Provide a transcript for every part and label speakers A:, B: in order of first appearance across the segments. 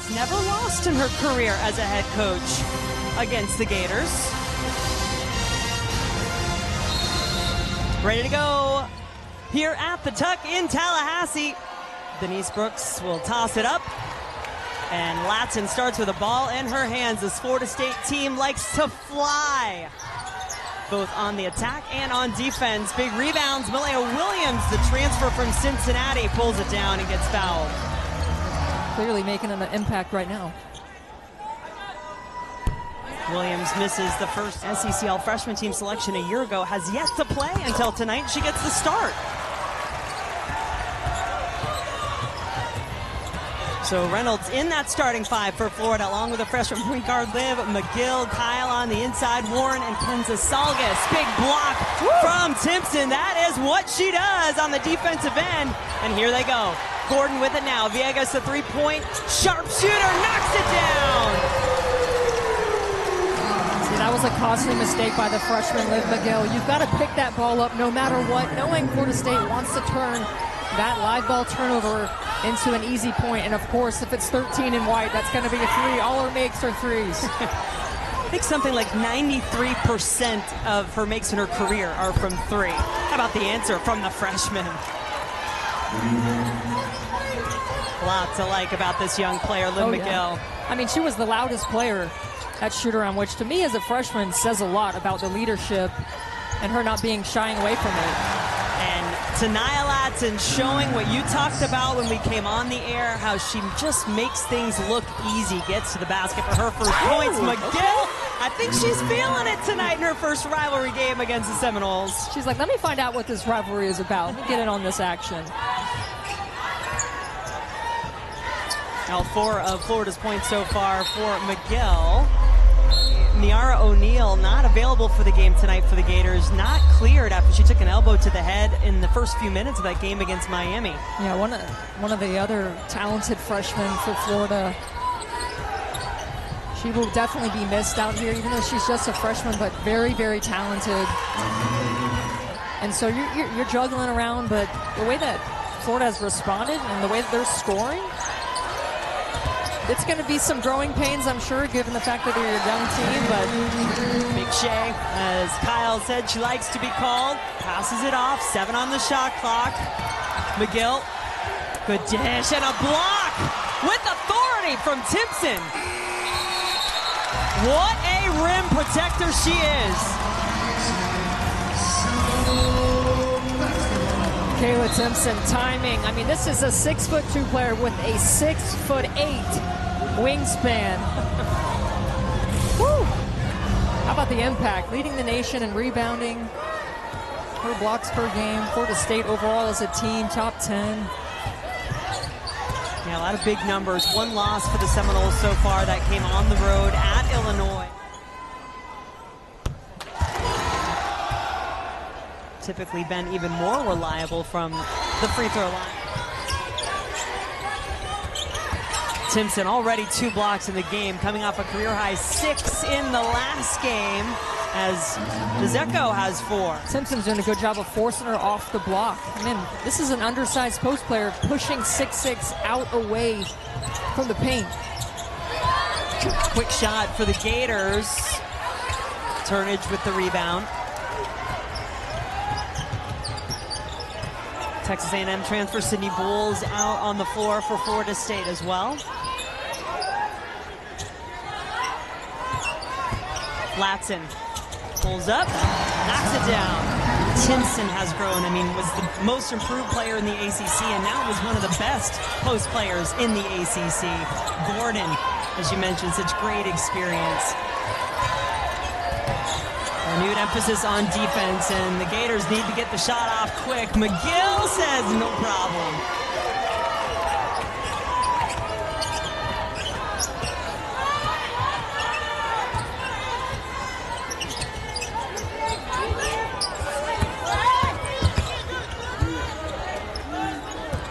A: has never lost in her career as a head coach against the Gators. Ready to go here at the Tuck in Tallahassee. Denise Brooks will toss it up. And Latson starts with a ball in her hands. This Florida State team likes to fly, both on the attack and on defense. Big rebounds. Makayla Williams, the transfer from Cincinnati, pulls it down and gets fouled.
B: Clearly making an impact right now.
A: Williams misses the first SEC All-Freshman team selection a year ago, has yet to play until tonight. She gets the start. So Reynolds in that starting five for Florida, along with a freshman point guard Liv, McGill, Kyle on the inside, Warren and Kenza Salgas. Big block from Timpson. That is what she does on the defensive end. And here they go. Gordon with it now. Villegas, the three-point sharpshooter, knocks it down.
B: See, that was a costly mistake by the freshman Liv McGill. You've got to pick that ball up no matter what, knowing Florida State wants to turn that live ball turnover into an easy point. And of course, if it's 13 in white, that's going to be a three. All her makes are threes.
A: I think something like 93% of her makes in her career are from three. How about the answer from the freshman? A lot to like about this young player, Liv McGill.
B: Yeah. I mean, she was the loudest player at shoot-around, which to me as a freshman says a lot about the leadership and her not being shying away from it.
A: And Tanaya Latson showing what you talked about when we came on the air, how she just makes things look easy, gets to the basket for her first points. McGill, I think she's feeling it tonight in her first rivalry game against the Seminoles.
B: She's like, let me find out what this rivalry is about. Let me get in on this action.
A: Now 4 of Florida's points so far for McGill. Niara O'Neal not available for the game tonight for the Gators, not cleared after she took an elbow to the head in the first few minutes of that game against Miami.
B: Yeah, one of the other talented freshmen for Florida. She will definitely be missed out here, even though she's just a freshman, but very, very talented. And so you're juggling around, but the way that Florida has responded and the way that they're scoring, it's going to be some growing pains, I'm sure, given the fact that they're a young team, but
A: Big Shay, as Kyle said, she likes to be called, passes it off, 7 on the shot clock. McGill, good dish and a block with authority from Timpson. What a rim protector she is.
B: Makayla Timpson timing. I mean, this is a 6'2" player with a 6'8" wingspan. Woo! How about the impact? Leading the nation in rebounding. Her blocks per game. Florida State overall as a team, top 10.
A: Yeah, a lot of big numbers. 1 loss for the Seminoles so far. That came on the road at Illinois. Typically been even more reliable from the free throw line. Timpson already 2 blocks in the game, coming off a career high 6 in the last game, as Dzeko has 4.
B: Timpson's doing a good job of forcing her off the block. I mean, this is an undersized post player pushing 6'6" out away from the paint.
A: Quick shot for the Gators. Turnage with the rebound. Texas A&M transfer Sydney Bowles out on the floor for Florida State as well. Latson pulls up, knocks it down. Timpson has grown. I mean, was the most improved player in the ACC, and now was one of the best post players in the ACC. Gordon, as you mentioned, such great experience. Renewed emphasis on defense, and the Gators need to get the shot off quick. McGill says no problem.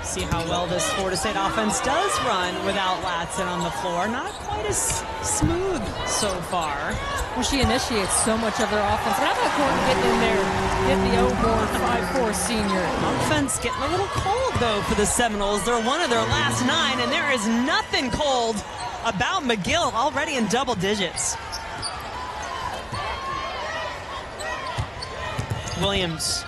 A: See how well this Florida State offense does run without Latson on the floor. Not quite as smooth so far.
B: Well, she initiates so much of their offense. How about Gordon getting in there, get the O-board 5'4" senior.
A: Offense getting a little cold, though, for the Seminoles. They're one of their last 9, and there is nothing cold about McGill, already in double digits. Williams.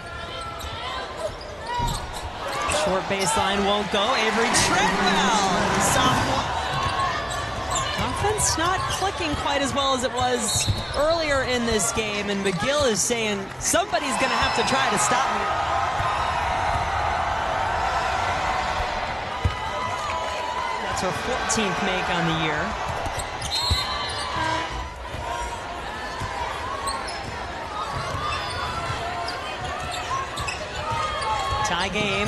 A: Short baseline won't go. Avery Treadwell, sophomore. Offense not clicking quite as well as it was earlier in this game, and McGill is saying somebody's going to have to try to stop me. That's her 14th make on the year. Tie game.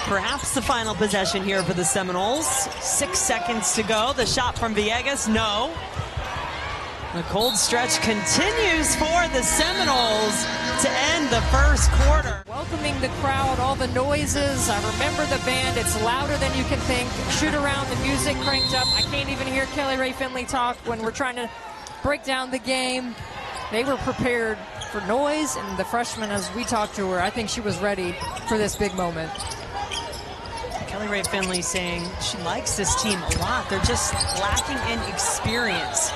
A: Perhaps the final possession here for the Seminoles. 6 seconds to go. The shot from Villegas, no. The cold stretch continues for the Seminoles to end the first quarter.
B: Welcoming the crowd, all the noises. I remember the band. It's louder than you can think. Shoot around, the music cranked up. I can't even hear Kelly Rae Finley talk when we're trying to break down the game. They were prepared for noise, and the freshman, as we talked to her, I think she was ready for this big moment.
A: Kelly Rae Finley saying she likes this team a lot. They're just lacking in experience.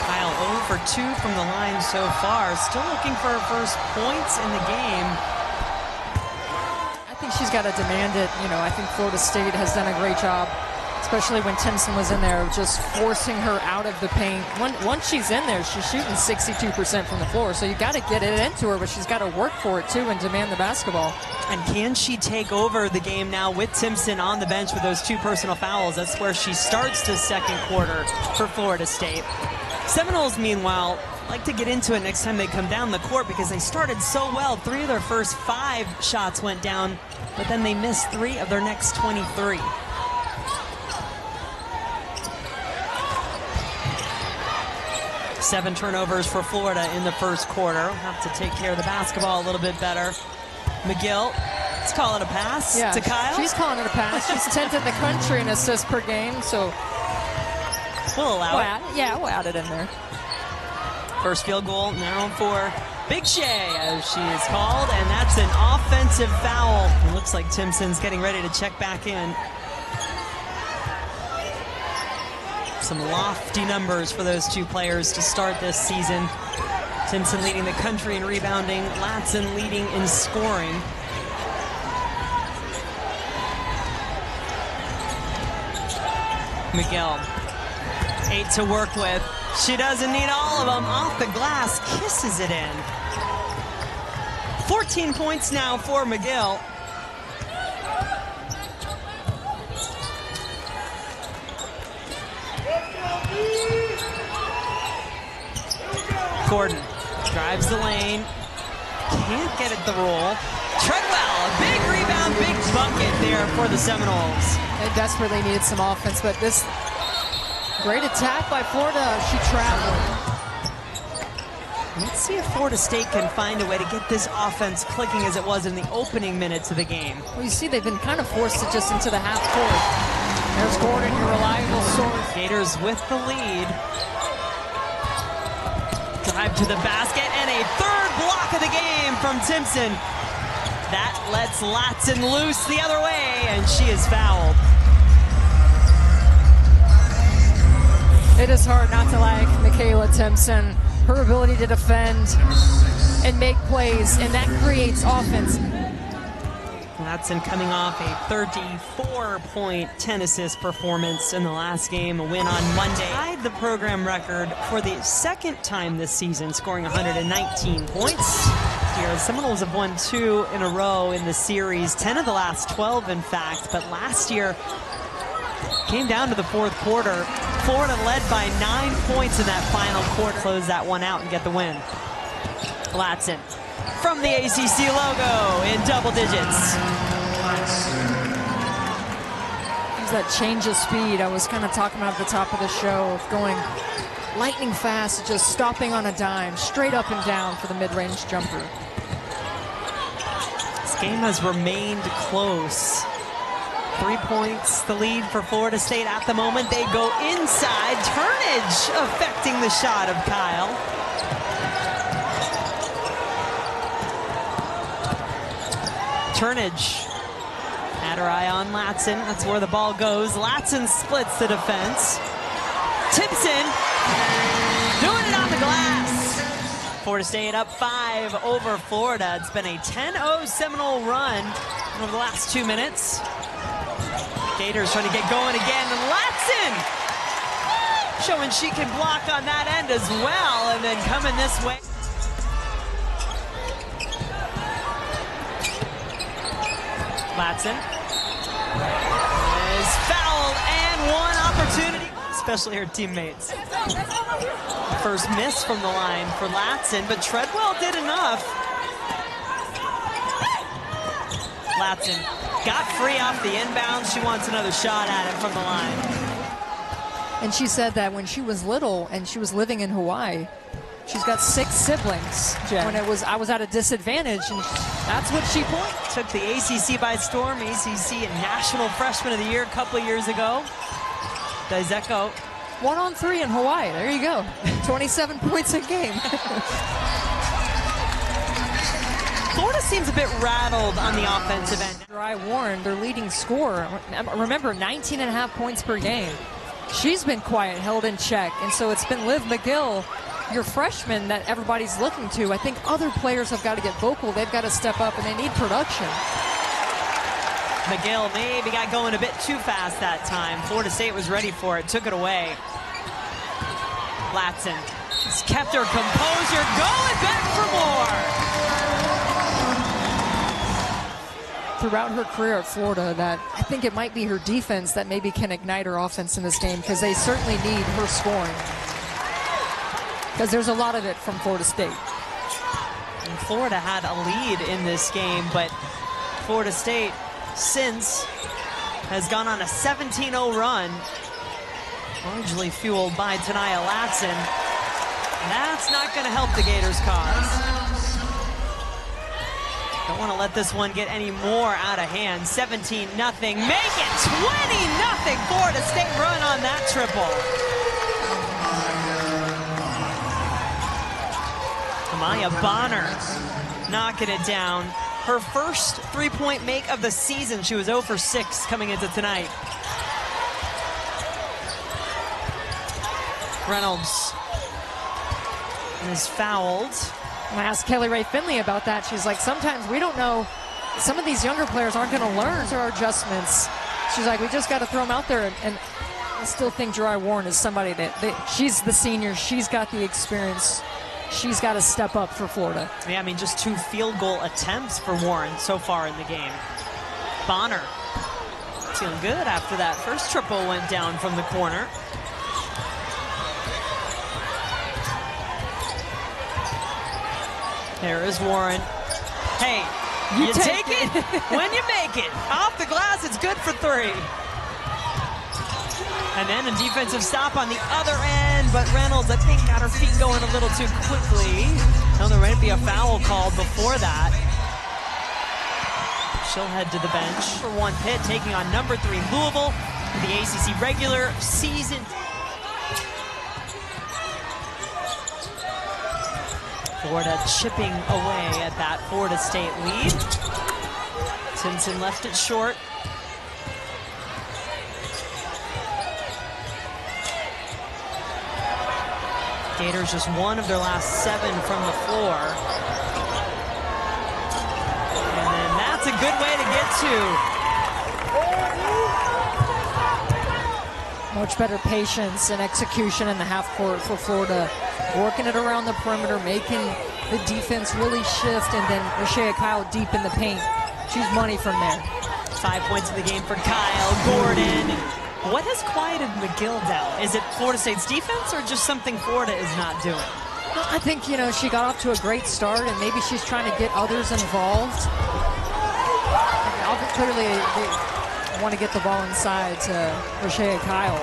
A: Kyle 0 for 2 from the line so far. Still looking for her first points in the game.
B: I think she's got to demand it. You know, I think Florida State has done a great job, especially when Timpson was in there, just forcing her out of the paint. Once she's in there, she's shooting 62% from the floor. So you got to get it into her, but she's got to work for it too and demand the basketball.
A: And can she take over the game now with Timpson on the bench with those 2 personal fouls? That's where she starts the second quarter for Florida State. Seminoles, meanwhile, like to get into it next time they come down the court because they started so well. 3 of their first 5 shots went down, but then they missed 3 of their next 23. Seven turnovers for Florida in the first quarter. We'll have to take care of the basketball a little bit better. McGill, let's call it a pass to Kyle.
B: She's calling it a pass. She's 10th in the country in assists per game, so
A: we'll allow it.
B: We'll add it in there.
A: First field goal now for Big Shay, as she is called, and that's an offensive foul. It looks like Timpson's getting ready to check back in. Some lofty numbers for those 2 players to start this season. Timpson leading the country in rebounding, Latson leading in scoring. McGill, 8 to work with. She doesn't need all of them. Off the glass, kisses it in. 14 points now for McGill. Gordon drives the lane, can't get it the roll. Treadwell, a big rebound, big bucket there for the Seminoles.
B: They desperately needed some offense, but this great attack by Florida. She traveled.
A: Let's see if Florida State can find a way to get this offense clicking as it was in the opening minutes of the game.
B: Well, you see, they've been kind of forced to just into the half court. There's Gordon, your reliable source.
A: Gators with the lead. Drive to the basket, and a 3rd block of the game from Timpson. That lets Latson loose the other way, and she is fouled.
B: It is hard not to like Makayla Timpson. Her ability to defend and make plays, and that creates offense.
A: Latson coming off a 34-point, 10-assist performance in the last game, a win on Monday. Tied the program record for the 2nd time this season, scoring 119 points. Here, Seminoles have won 2 in a row in the series, 10 of the last 12, in fact, but last year came down to the 4th quarter. Florida led by 9 points in that final quarter. Close that one out and get the win. Latson from the ACC logo in double digits.
B: There's that change of speed I was kind of talking about at the top of the show, of going lightning fast, just stopping on a dime, straight up and down for the mid-range jumper.
A: This game has remained close. 3 points, the lead for Florida State at the moment. They go inside. Turnage affecting the shot of Kyle. Turnage had her eye on Latson. That's where the ball goes. Latson splits the defense. Timpson doing it on the glass. Florida State up 5 over Florida. It's been a 10-0 Seminole run over the last 2 minutes. Gators trying to get going again, and Latson showing she can block on that end as well, and then coming this way. Latson is fouled, and one opportunity, especially her teammates. First miss from the line for Latson, but Treadwell did enough. Latson got free off the inbound. She wants another shot at it from the line.
B: And she said that when she was little and she was living in Hawaii, she's got 6 siblings. Jen. When I was at a disadvantage, and that's what she pointed.
A: Took the ACC by storm. ACC National Freshman of the Year a couple of years ago. Daizeko.
B: 1-on-3 in Hawaii. There you go. 27 points a game.
A: Florida seems a bit rattled on the offensive end.
B: Jeri Warren, their leading scorer. Remember, 19.5 points per game. She's been quiet, held in check. And so it's been Liv McGill, your freshman, that everybody's looking to. I think other players have got to get vocal. They've got to step up, and they need production.
A: McGill maybe got going a bit too fast that time. Florida State was ready for it, took it away. Latson has kept her composure, going back for more.
B: Throughout her career at Florida, that I think it might be her defense that maybe can ignite her offense in this game, because they certainly need her scoring. Because there's a lot of it from Florida State.
A: And Florida had a lead in this game, but Florida State since has gone on a 17-0 run, largely fueled by Tania Latson. That's not going to help the Gators' cause. Don't want to let this one get any more out of hand. 17-0, make it 20-0. Florida State run on that triple. Amaya Bonner knocking it down. Her first three-point make of the season. She was 0 for 6 coming into tonight. Reynolds is fouled.
B: I asked Kelly Ray Finley about that. She's like, sometimes we don't know. Some of these younger players aren't going to learn their adjustments. She's like, we just got to throw them out there. And I still think Jeri Warren is somebody that she's the senior. She's got the experience. She's got to step up for Florida.
A: Yeah, I mean, just 2 field goal attempts for Warren so far in the game. Bonner feeling good after that first triple went down from the corner. There is Warren. Hey, you take it when you make it. Off the glass, it's good for 3. And then a defensive stop on the other end, but Reynolds, I think, got her feet going a little too quickly. No, there might be a foul called before that. She'll head to the bench for 1 Pitt, taking on number 3 Louisville, the ACC regular season. Florida chipping away at that Florida State lead. Timpson left it short. Gators just 1 of their last 7 from the floor. And then that's a good way to get to.
B: Much better patience and execution in the half court for Florida. Working it around the perimeter, making the defense really shift, and then Rashea Kyle deep in the paint. She's money from there.
A: 5 points in the game for Kyle Gordon. What has quieted McGill down? Is it Florida State's defense or just something Florida is not doing?
B: Well, I think, she got off to a great start, and maybe she's trying to get others involved. Clearly, they want to get the ball inside to Rashea Kyle.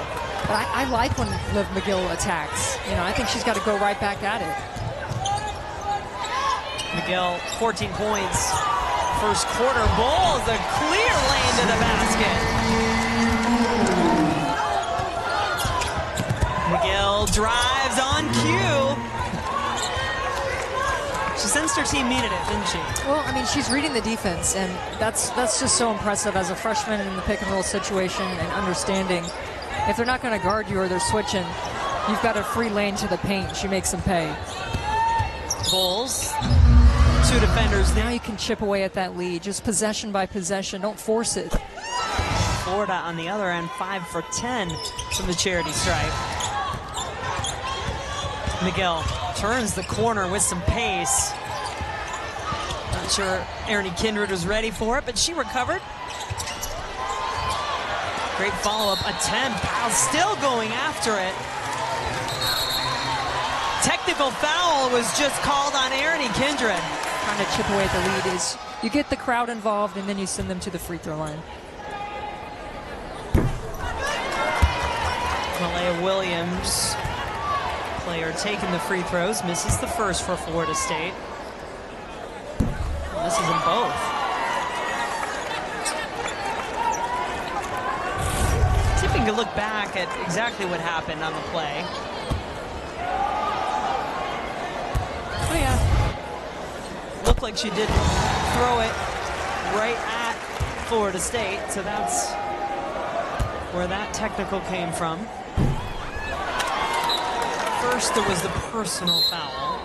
B: But I like when Liv McGill attacks. I think she's got to go right back at it.
A: McGill, 14 points. First quarter ball is a clear lane to the basket. McGill drives on cue. She sensed her team needed it, didn't she?
B: Well, she's reading the defense, and that's just so impressive as a freshman in the pick and roll situation, and understanding if they're not going to guard you or they're switching, you've got a free lane to the paint. She makes them pay.
A: Bulls, 2 defenders
B: Now
A: there.
B: you can chip away at that lead, just possession by possession. Don't force it.
A: Florida on the other end, 5 for 10 from the charity stripe. Miguel turns the corner with some pace. Not sure Erin Kindred was ready for it, but she recovered. Great follow-up attempt. Powell still going after it. Technical foul was just called on Erin Kindred.
B: Trying to chip away at the lead is you get the crowd involved and then you send them to the free throw line.
A: Malaya Williams, player taking the free throws, misses the first for Florida State. Misses them both. See if we can look back at exactly what happened on the play. Oh yeah. Looked like she did throw it right at Florida State, so that's where that technical came from. First, there was the personal foul,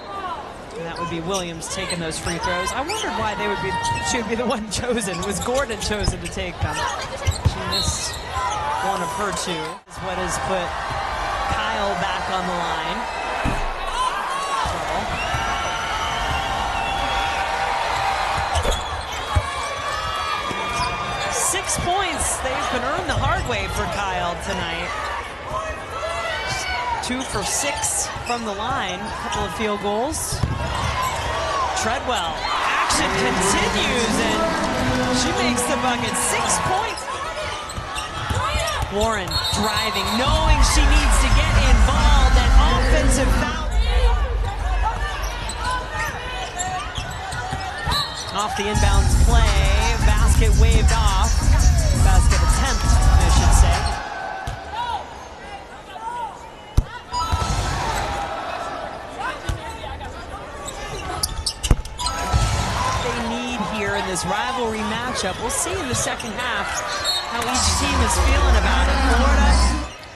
A: and that would be Williams taking those free throws. I wondered why she would be the one chosen. Was Gordon chosen to take them? She missed one of her 2. Is what has put Kyle back on the line. 6 points. They've been earned the hard way for Kyle tonight. 2 for 6 from the line. A couple of field goals. Treadwell. Action continues, and she makes the bucket. 6 points. Warren driving, knowing she needs to get involved. An offensive foul. Off the inbounds play. Basket waved off. Basket attempt, I should say. They need here in this rivalry matchup. We'll see in the second half how each team is feeling about it.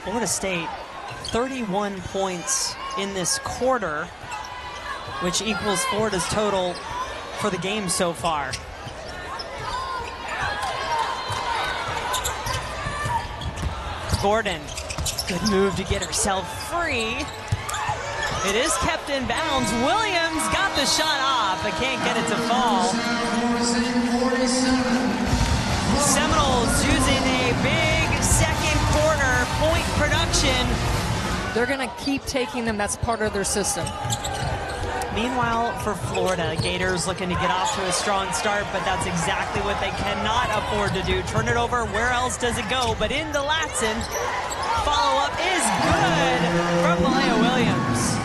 A: Florida State, 31 points in this quarter, which equals Florida's total for the game so far. Gordon, good move to get herself free. It is kept in bounds. Williams got the shot off, but can't get it to fall. Seminoles using a big second quarter point production.
B: They're going to keep taking them. That's part of their system.
A: Meanwhile, for Florida, Gators looking to get off to a strong start, but that's exactly what they cannot afford to do. Turn it over, where else does it go? But into Latson. Follow-up is good from Malaya Williams.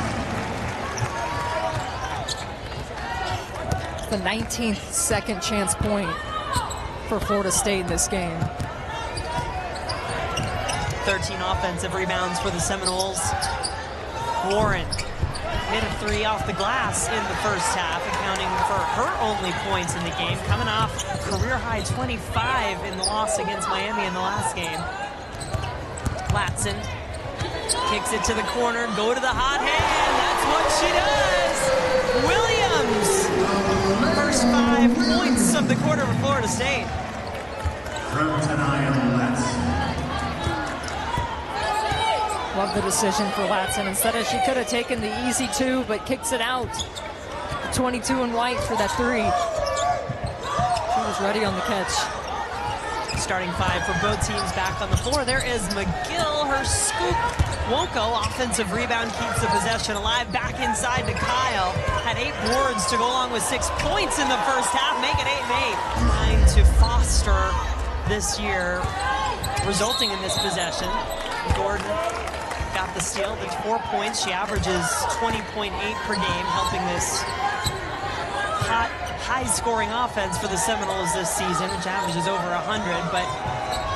B: The 19th second chance point for Florida State in this game.
A: 13 offensive rebounds for the Seminoles. Warren hit a 3 off the glass in the first half, accounting for her only points in the game, coming off career-high 25 in the loss against Miami in the last game. Latson kicks it to the corner, go to the hot hand, that's what she does! Williams, first 5 points of the quarter for Florida State.
C: From Tanaya Latson.
B: Love the decision for Latson. Instead of, she could have taken the easy 2, but kicks it out. 22 in white for that 3. She was ready on the catch.
A: Starting 5 for both teams back on the floor. There is McGill, her scoop. Wonko, offensive rebound, keeps the possession alive. Back inside to Kyle. Had 8 boards to go along with 6 points in the first half. Make it 8 and 8. Trying to foster this year, resulting in this possession. Gordon got the steal. That's 4 points. She averages 20.8 per game, helping this hot, high-scoring offense for the Seminoles this season, which averages over 100. But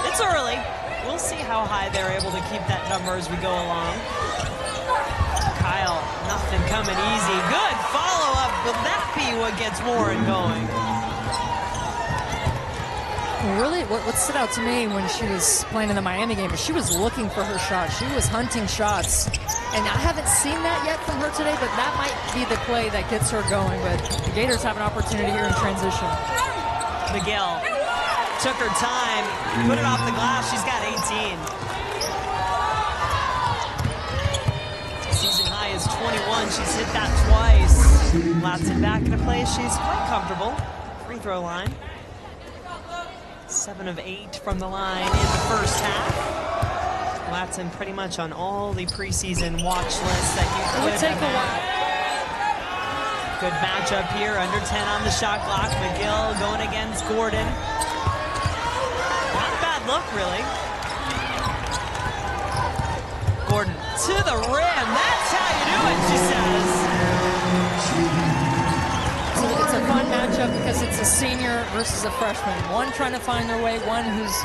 A: it's early. We'll see how high they're able to keep that number as we go along. Kyle, nothing coming easy. Good follow-up. Will that be what gets Warren going?
B: Really, what stood out to me when she was playing in the Miami game is she was looking for her shot. She was hunting shots. And I haven't seen that yet from her today, but that might be the play that gets her going. But the Gators have an opportunity here in transition.
A: McGill took her time, put it off the glass. She's got 18. Season high is 21. She's hit that twice. Latson back into play. She's quite comfortable. Free throw line. 7 of 8 from the line in the first half. Latson pretty much on all the preseason watch lists that you could
B: take a while.
A: Good matchup here, under 10 on the shot clock. McGill going against Gordon. Not a bad look, really. Gordon to the rim. That's how you do it, she says.
B: It's a fun matchup because it's a senior versus a freshman. One trying to find their way, one who's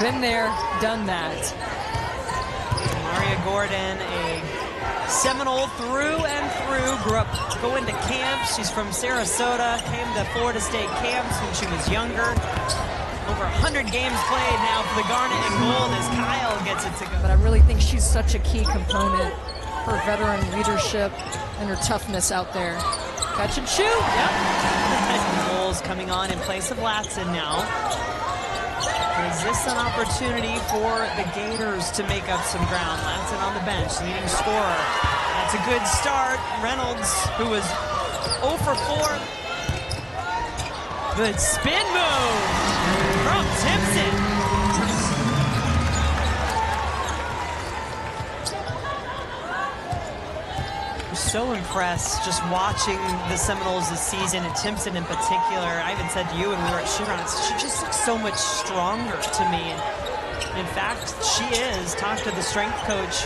B: been there, done that.
A: Maria Gordon, a Seminole through and through, grew up going to camps. She's from Sarasota, came to Florida State camps when she was younger. Over 100 games played now for the Garnet and Gold as Kyle gets it to go.
B: But I really think she's such a key component for veteran leadership and her toughness out there. Catch and shoot. Yep.
A: Bowles coming on in place of Latson now. Is this an opportunity for the Gators to make up some ground? Latson on the bench, leading scorer. That's a good start. Reynolds, who was 0 for 4. Good spin move from Timpson. So impressed just watching the Seminoles this season, and Timpson in particular. I even said to you when we were at shoot-arounds, she just looks so much stronger to me. And in fact, she is. Talked to the strength coach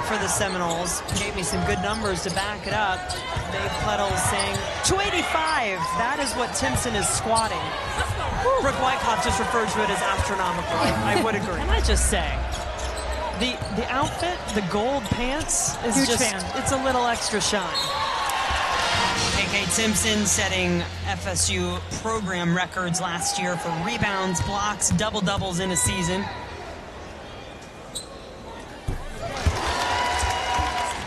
A: for the Seminoles. Gave me some good numbers to back it up. Dave Plettles saying 285. That is what Timpson is squatting. Brooke Wyckoff just referred to it as astronomical. I would agree. Can I just say? The outfit, the gold pants, is
B: huge
A: just,
B: fan.
A: It's a little extra shine. KK Timpson setting FSU program records last year for rebounds, blocks, double-doubles in a season.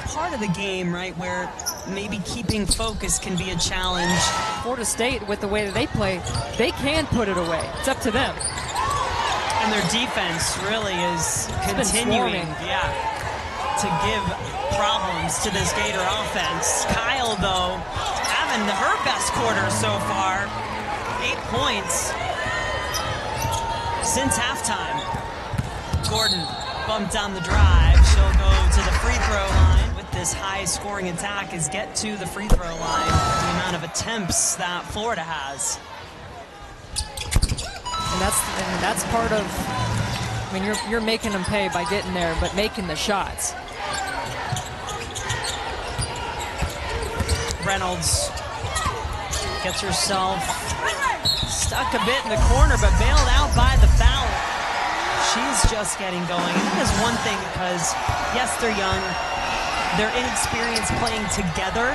A: Part of the game, right, where maybe keeping focus can be a challenge.
B: Florida State, with the way that they play, they can put it away. It's up to them.
A: And their defense really is continuing, to give problems to this Gator offense. Kyle, though, having her best quarter so far. 8 points since halftime. Gordon bumped on the drive. She'll go to the free throw line with this high-scoring attack is get to the free throw line. The amount of attempts that Florida has.
B: And that's part of, I mean, you're making them pay by getting there, but making the shots.
A: Reynolds gets herself stuck a bit in the corner, but bailed out by the foul. She's just getting going. And that is one thing because, yes, they're young. They're inexperienced playing together,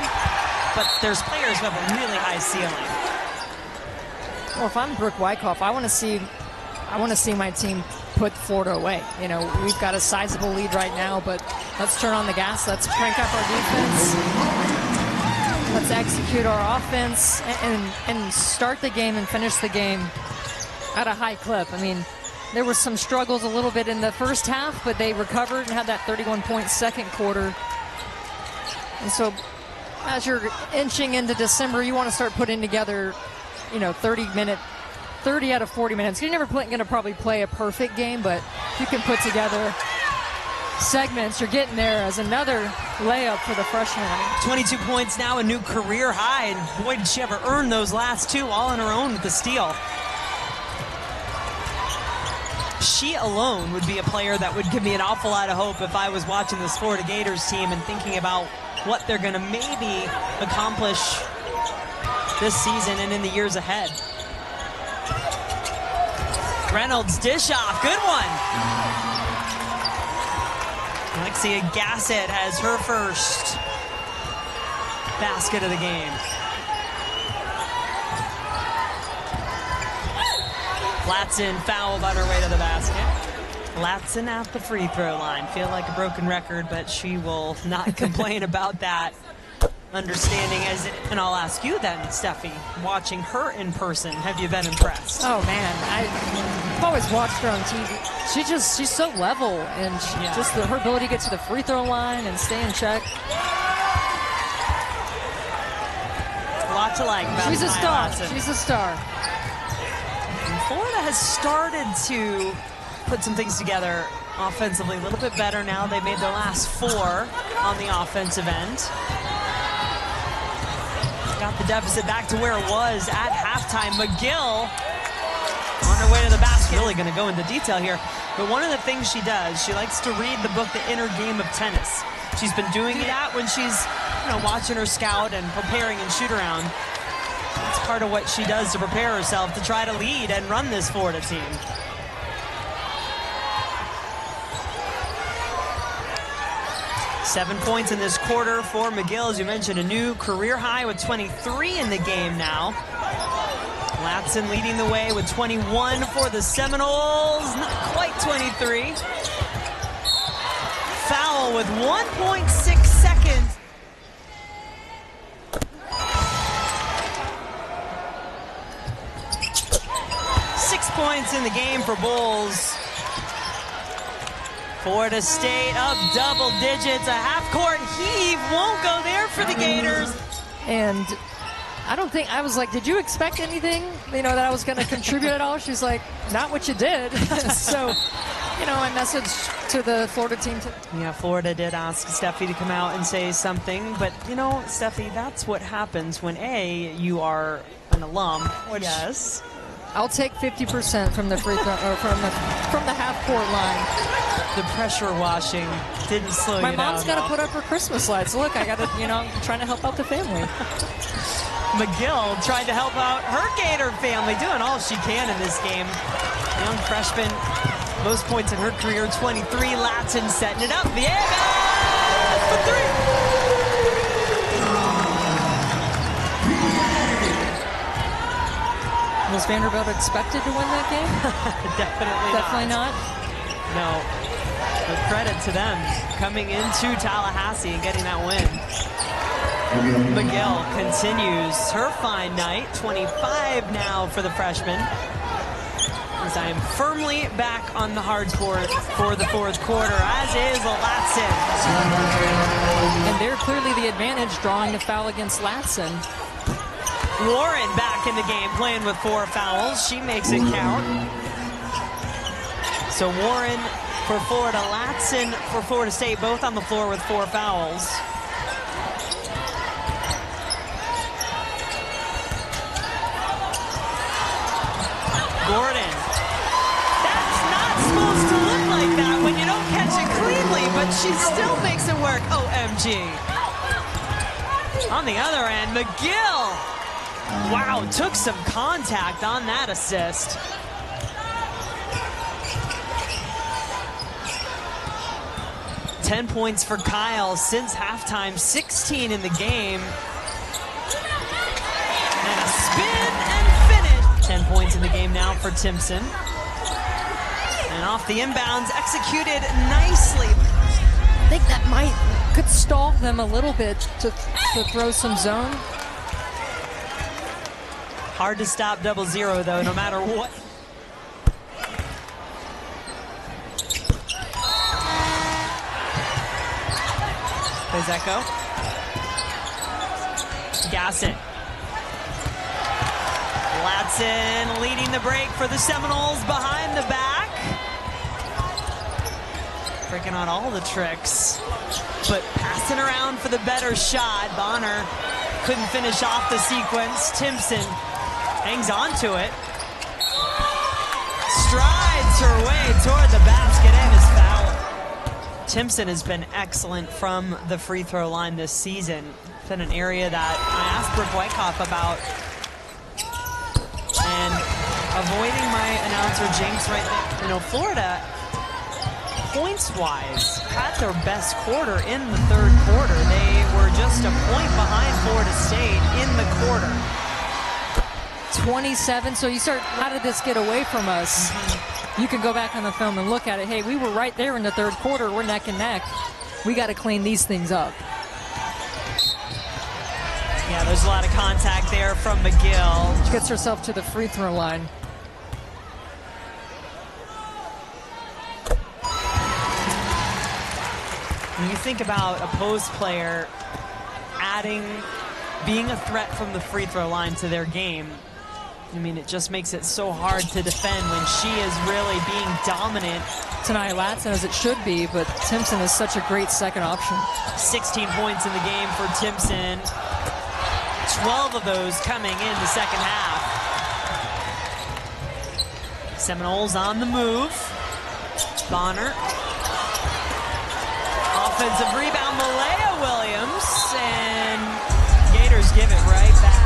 A: but there's players who have a really high ceiling.
B: Well, if I'm Brooke Wyckoff, I want to see my team put Florida away. You know, we've got a sizable lead right now, but let's turn on the gas. Let's crank up our defense. Let's execute our offense and start the game and finish the game at a high clip. I mean, there was some struggles a little bit in the first half, but they recovered and had that 31-point second quarter. And so as you're inching into December, you want to start putting together, you know, 30 out of 40 minutes. You're never going to probably play a perfect game, but you can put together segments. You're getting there as another layup for the freshman.
A: 22 points now, a new career high, and boy, did she ever earn those last two all on her own with the steal. She alone would be a player that would give me an awful lot of hope if I was watching this Florida Gators team and thinking about what they're going to maybe accomplish this season and in the years ahead. Reynolds dish off, good one. Alexia Gassett has her first basket of the game. Latson fouled on her way to the basket. Latson at the free throw line. Feel like a broken record, but she will not complain about that. Understanding and I'll ask you then, Steffi, watching her in person, have you been impressed?
B: Oh man, I've always watched her on TV. She's so level, and her ability to get to the free throw line and stay in check.
A: A lot to like about
B: She's a star.
A: Latson.
B: She's a star.
A: And Florida has started to put some things together offensively a little bit better now. They made their last 4 on the offensive end. Got the deficit back to where it was at halftime. McGill on her way to the basket. Really going to go into detail here. But one of the things she does, she likes to read the book, The Inner Game of Tennis. She's been doing that when she's watching her scout and preparing and shoot around. It's part of what she does to prepare herself to try to lead and run this Florida team. Seven points in this quarter for McGill. As you mentioned, a new career high with 23 in the game now. Latson leading the way with 21 for the Seminoles. Not quite 23. Foul with 1.6 seconds. Six points in the game for Bulls. Florida State up double digits. A half-court heave won't go there for the Gators.
B: And I was like, did you expect anything, that I was going to contribute at all? She's like, not what you did. So, I messaged to the Florida team.
A: Yeah, Florida did ask Steffi to come out and say something. But, Steffi, that's what happens when, you are an alum. Which, yes.
B: I'll take 50% from the free throw, or from the half-court line.
A: The pressure washing didn't slow you down.
B: My mom's got to put up her Christmas lights. Look, I got to, I'm trying to help out the family.
A: McGill tried to help out her Gator family, doing all she can in this game. Young freshman, most points in her career, 23. Latson setting it up. Yeah, for 3.
B: Was Vanderbilt expected to win that game?
A: Definitely
B: not.
A: No. But credit to them coming into Tallahassee and getting that win. McGill continues her fine night. 25 now for the freshman. As I am firmly back on the hard court for the fourth quarter, as is Latson.
B: And they're clearly the advantage, drawing the foul against Latson.
A: Warren back in the game, playing with 4 fouls. She makes it count. So Warren for Florida, Latson for Florida State, both on the floor with 4 fouls. Gordon. That's not supposed to look like that when you don't catch it cleanly, but she still makes it work. OMG. On the other end, McGill. Wow, took some contact on that assist. $10 points for Kyle since halftime, 16 in the game. And a spin and finish. 10 points in the game now for Timpson. And off the inbounds, executed nicely.
B: I think that could stall them a little bit to throw some zone.
A: Hard to stop 0-0 though, no matter what. Echo. Gasson. Latson leading the break for the Seminoles behind the back. Breaking on all the tricks, but passing around for the better shot. Bonner couldn't finish off the sequence. Timpson hangs on to it. Strides her way toward the basket and is fouled. Timpson has been excellent from the free throw line this season. It's been an area that I asked Brooke Wyckoff about. And avoiding my announcer jinx right there. Florida, points-wise, had their best quarter in the third quarter. They were just a point behind Florida State in the quarter.
B: 27. So you start, how did this get away from us? You can go back on the film and look at it. Hey, we were right there in the third quarter. We're neck and neck. We got to clean these things up.
A: Yeah, there's a lot of contact there from McGill.
B: She gets herself to the free throw line.
A: When you think about a post player being a threat from the free throw line to their game, I mean, it just makes it so hard to defend when she is really being dominant.
B: Tonight, Latson, as it should be, but Timpson is such a great second option.
A: 16 points in the game for Timpson. 12 of those coming in the second half. Seminoles on the move. Bonner. Offensive rebound, Malaya Williams, and Gators give it right back.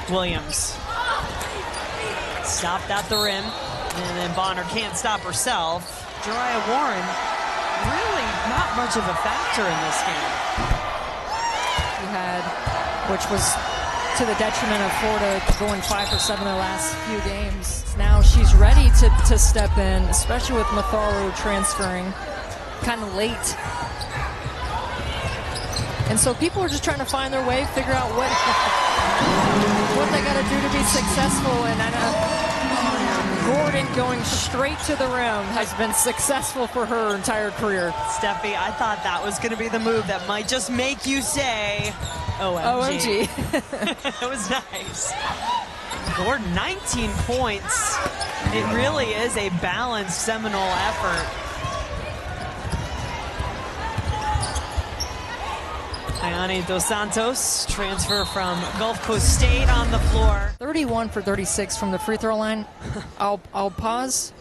A: Williams stopped at the rim, and then Bonner can't stop herself. Jariah Warren, really not much of a factor in this game.
B: She had, which was to the detriment of Florida going 5 for 7 the last few games. Now she's ready to step in, especially with Matharu transferring kind of late. And so people are just trying to find their way, figure out what they got to do to be successful. And Gordon going straight to the rim has been successul for her entire career.
A: Steffi, I thought that was going to be the move that might just make you say, OMG. It was nice. Gordon, 19 points. It really is a balanced Seminole effort. Ayani Dos Santos, transfer from Gulf Coast State on the floor.
B: 31 for 36 from the free throw line. I'll pause.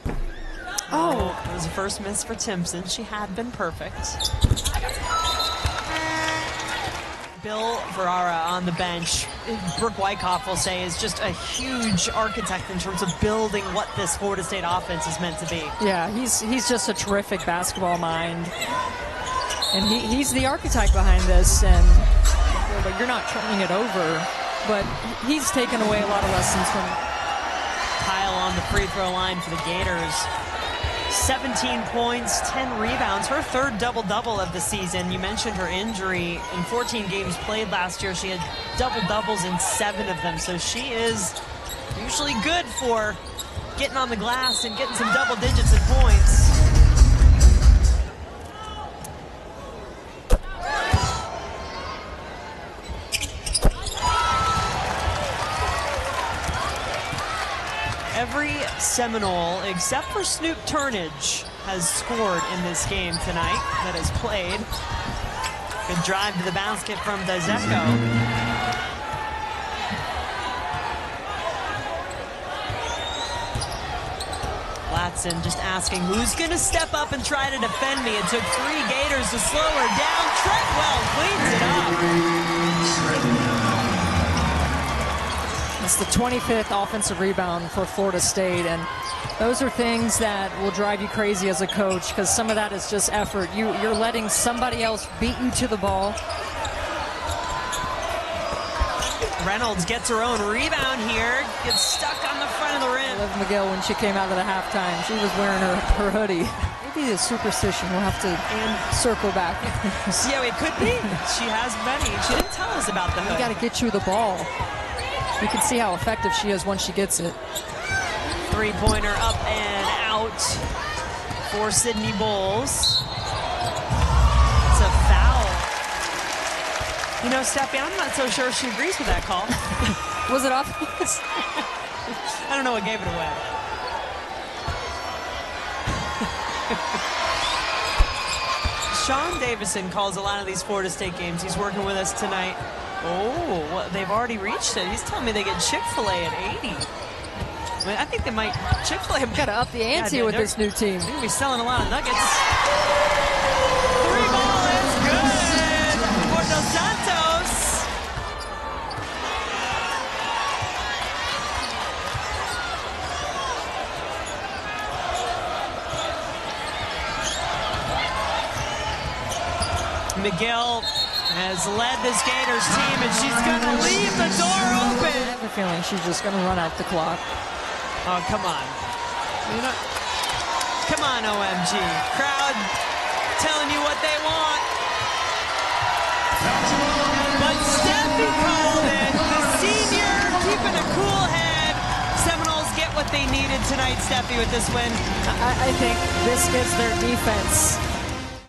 A: Oh, it was the first miss for Timpson. She had been perfect. Bill Ferrara on the bench, Brooke Wyckoff will say, is just a huge architect in terms of building what this Florida State offense is meant to be.
B: Yeah, he's just a terrific basketball mind. And he's the architect behind this, and you're not turning it over, but he's taken away a lot of lessons from
A: Kyle on the free throw line for the Gators. 17 points, 10 rebounds, her third double-double of the season. You mentioned her injury. In 14 games played last year, she had double-doubles in 7 of them, so she is usually good for getting on the glass and getting some double digits in points. Every Seminole, except for Snoop Turnage, has scored in this game tonight that has played. Good drive to the basket from Dezeko. Latson just asking who's going to step up and try to defend me. It took 3 Gators to slow her down. Treadwell cleans it up.
B: It's the 25th offensive rebound for Florida State, and those are things that will drive you crazy as a coach, because some of that is just effort. You're letting somebody else beat you to the ball.
A: Reynolds gets her own rebound here, gets stuck on the front of the rim.
B: Liv McGill, when she came out of the halftime, she was wearing her hoodie. Maybe the superstition, we'll have to circle back.
A: Yeah, it could be. She has many. She didn't tell us about the hood.
B: You got to get you the ball. You can see how effective she is once she gets it.
A: Three-pointer up and out for Sydney Bowles. It's a foul. You know, Steffi, I'm not so sure she agrees with that call.
B: Was it obvious?
A: I don't know what gave it away. Sean Davison calls a lot of these Florida State games. He's working with us tonight. Oh, well, they've already reached it. He's telling me they get Chick-fil-A at 80. I mean, I think they might, Chick-fil-A
B: got to up the ante with this new team.
A: They're going to be selling a lot of nuggets. Three ball is good for Dos Santos. McGill has led this Gators team, and she's going to leave the door open.
B: I have a feeling she's just going to run out the clock.
A: Oh, come on. You know, come on, OMG. Crowd telling you what they want. But Steffi called it. The senior keeping a cool head. Seminoles get what they needed tonight, Steffi, with this win.
B: I think this gives their defense